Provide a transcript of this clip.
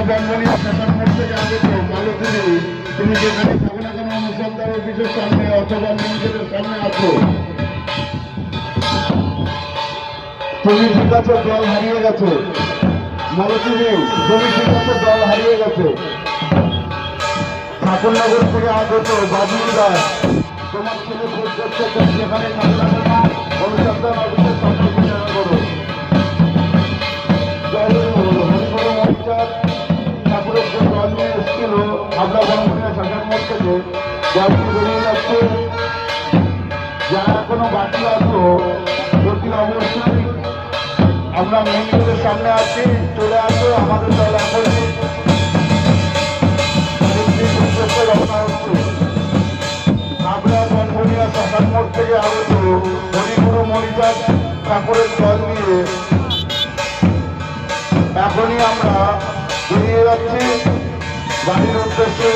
বনবনী শাসন মোড় থেকে আগত মালতী, তুমি যেখানে থাকো না কেন অনুসন্ধান অফিসের সামনে অথবা মন্দিরের সামনে আছো। তুমি ঠিক আছে, দল হারিয়ে গেছে। মালতী, তুমি ঠিক আছে, দল হারিয়ে গেছে। ঠাকুরনগর থেকে আগত বাবুল দাস, তোমার ছেলে ভোট করছে, যেখানে থাকো না কেন অনুসন্ধান অফিসের সামনে বিচার করো। ঠাকুরের যে দল নিয়ে এসেছিল আমরা বনবনিয়া শাসন মোড় থেকে দলটি বেরিয়ে যাচ্ছে। যারা এখনো বাকি আছো অতি অবশ্যই আমরা মন্দিরের সামনে আছি, চলে আসো। আমাদের দল এখন রওনা হচ্ছে। আমরা বনবনিয়া শাসন মোড় থেকে আগত হরিগুরু মণিচাঁদ ঠাকুরের দল নিয়ে এখনই আমরা বেরিয়ে যাচ্ছি বাড়ির উদ্দেশ্যে।